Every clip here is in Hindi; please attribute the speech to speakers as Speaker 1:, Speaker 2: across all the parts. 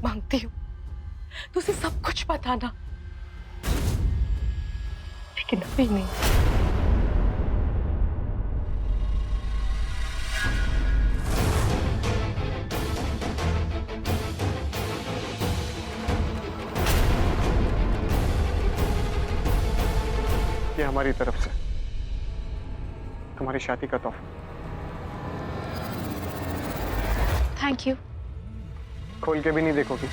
Speaker 1: मांगती हूँ तो उसे सब कुछ बताना, लेकिन अभी नहीं।
Speaker 2: ये हमारी तरफ से तुम्हारी शादी का तोहफा।
Speaker 3: Thank you.
Speaker 2: खोल के भी नहीं देखोगी?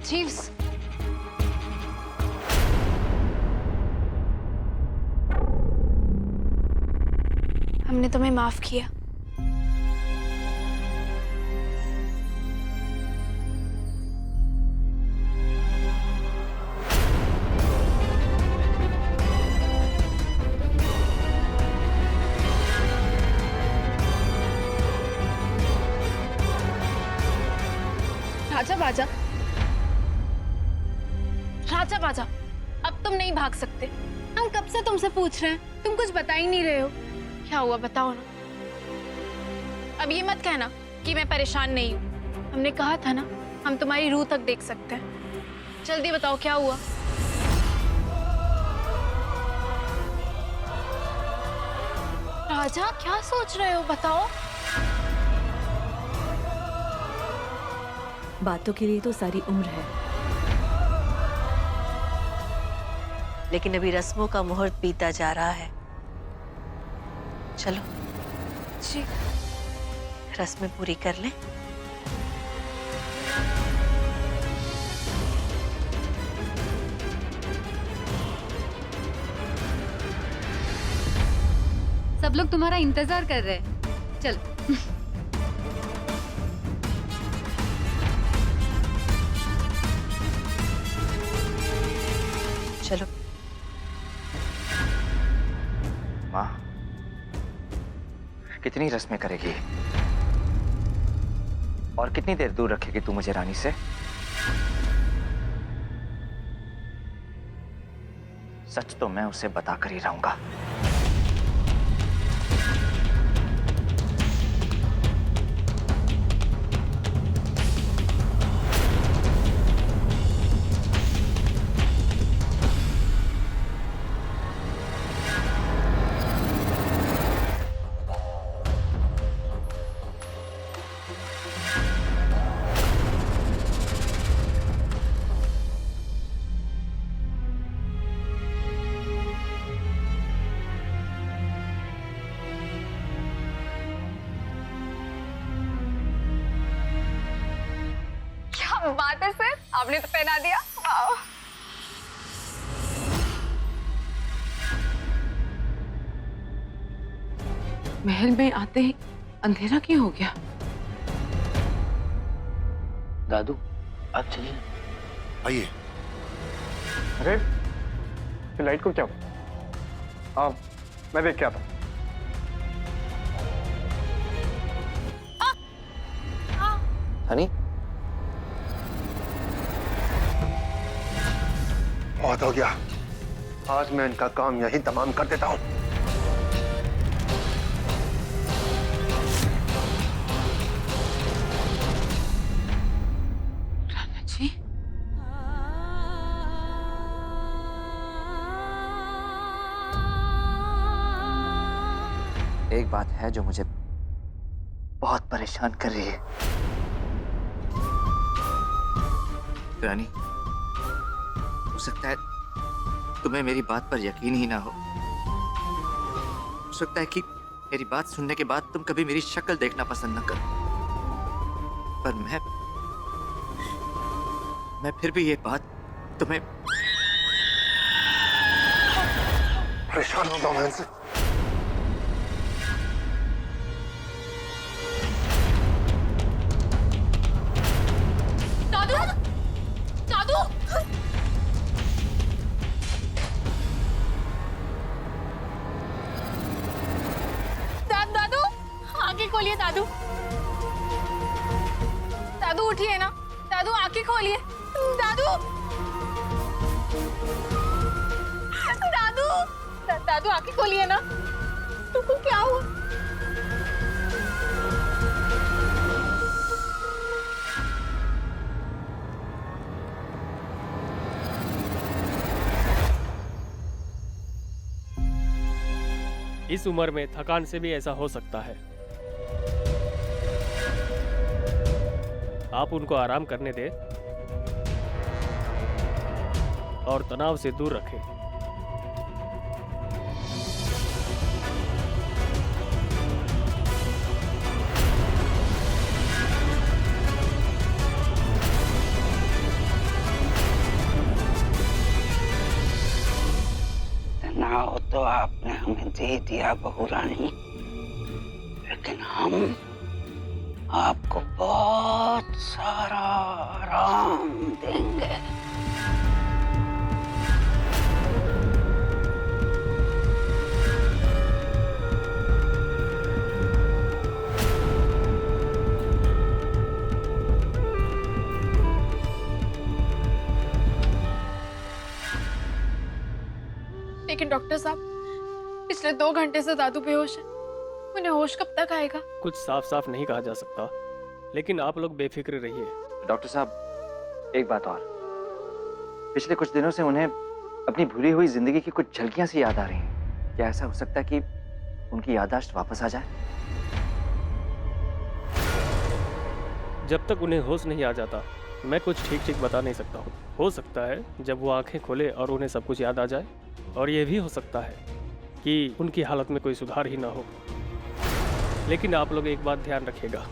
Speaker 3: चीव्स, हमने तुम्हें माफ किया। राजा बाजा, राजा बाजा, अब तुम नहीं भाग सकते। हम कब से तुमसे पूछ रहे हैं, तुम कुछ बता ही नहीं रहे हो। क्या हुआ बताओ ना। अब ये मत कहना कि मैं परेशान नहीं हूँ। हमने कहा था ना, हम तुम्हारी रूह तक देख सकते हैं। जल्दी बताओ क्या हुआ। राजा क्या सोच रहे हो, बताओ।
Speaker 4: बातों के लिए तो सारी उम्र है,
Speaker 5: लेकिन अभी रस्मों का मुहूर्त बीता जा रहा है। चलो
Speaker 3: जी।
Speaker 5: रस्में पूरी कर लें।
Speaker 6: सब लोग तुम्हारा इंतजार कर रहे हैं। चल।
Speaker 5: चलो।
Speaker 7: माँ, कितनी रस्में करेगी और कितनी देर दूर रखेगी तू मुझे रानी से? सच तो मैं उसे बताकर ही रहूंगा।
Speaker 3: बात है सर, आपने तो पहना दिया। वाह।
Speaker 1: महल में आते ही अंधेरा क्यों हो गया?
Speaker 7: दादू आप चलिए।
Speaker 2: आइए। अरे ये लाइट को क्या हुआ? मैं देख के आता हूं।
Speaker 7: हनी,
Speaker 2: बहुत हो गया। आज मैं इनका काम यहीं तमाम कर देता हूं।
Speaker 1: राणा जी,
Speaker 7: एक बात है जो मुझे बहुत परेशान कर रही है। रानी, हो सकता है तुम्हें मेरी बात पर यकीन ही ना हो सकता है कि मेरी बात सुनने के बाद तुम कभी मेरी शक्ल देखना पसंद न करो, पर मैं फिर भी ये बात तुम्हें
Speaker 2: परेशान होगा मैं इनसे।
Speaker 3: खोलिए दादू। दादू उठिए ना, दादू आंखें खोलिए। दादू दादू दादू आंखें खोलिए ना। तुमको क्या हुआ?
Speaker 8: इस उम्र में थकान से भी ऐसा हो सकता है। आप उनको आराम करने दें और तनाव से दूर रखें।
Speaker 9: तनाव तो आपने हमें दे दिया बहू रानी, लेकिन हम आपको बहुत सारा आराम देंगे।
Speaker 3: लेकिन डॉक्टर साहब, पिछले 2 घंटे से दादू बेहोश है। उन्हें होश कब तक आएगा?
Speaker 8: कुछ साफ साफ नहीं कहा जा सकता, लेकिन आप लोग बेफिक्र रहिए।
Speaker 7: डॉक्टर साहब, एक बात और, पिछले कुछ दिनों से उन्हें अपनी भूली हुई जिंदगी की कुछ झलकियां सी याद आ रही हैं। क्या ऐसा हो सकता है कि उनकी याददाश्त वापस आ जाए?
Speaker 8: जब तक उन्हें होश नहीं आ जाता, मैं कुछ ठीक ठीक बता नहीं सकता हूँ। हो सकता है जब वो आंखें खोले और उन्हें सब कुछ याद आ जाए, और ये भी हो सकता है कि उनकी हालत में कोई सुधार ही ना हो। लेकिन आप लोग एक बात ध्यान रखिएगा,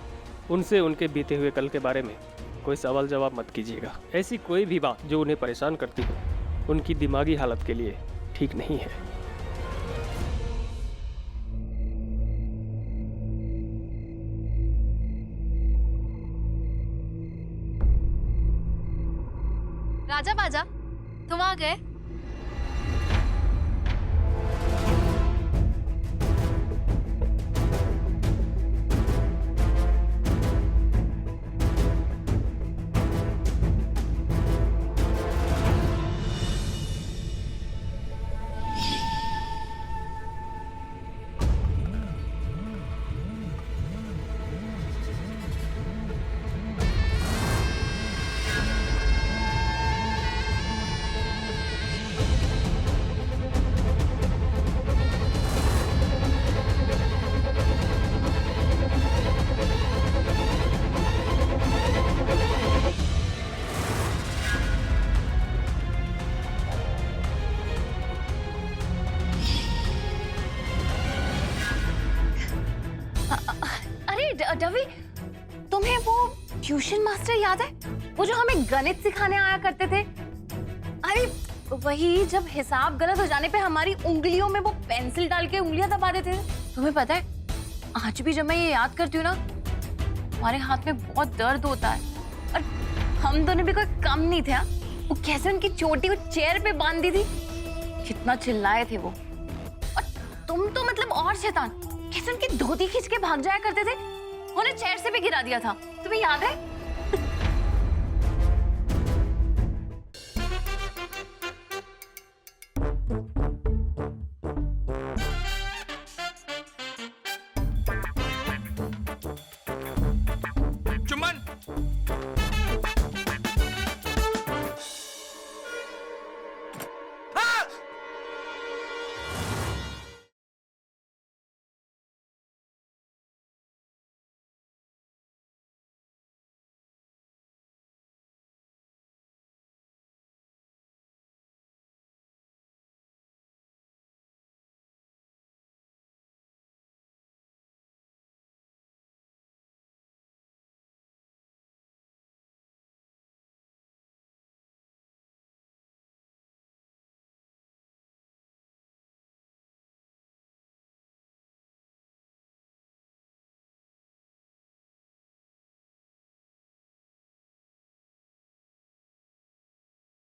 Speaker 8: उनसे उनके बीते हुए कल के बारे में कोई सवाल जवाब मत कीजिएगा। ऐसी कोई भी बात जो उन्हें परेशान करती हो, उनकी दिमागी हालत के लिए ठीक नहीं है।
Speaker 3: राजा बाजा, तुम आ गए?
Speaker 10: डवी, तुम्हें वो ट्यूशन मास्टर याद है? वो जो हमें गणित सिखाने आया करते थे? अरे वही, जब हिसाब गलत हो जाने पे हमारी उंगलियों में वो पेंसिल डाल के उंगलियां दबा देते थे। तुम्हें पता है, आज भी जब मैं ये याद करती हूँ ना, हमारे हाथ में बहुत दर्द होता है। और हम दोनों भी कोई कम नहीं थे। वो कैसे उनकी चोटी वो चेयर पे बांध दी थी, कितना चिल्लाए थे वो। और तुम तो मतलब और शैतान, कैसे उनकी धोती खींच के भाग जाया करते थे। उन्हें चेयर से भी गिरा दिया था, तुम्हें याद है?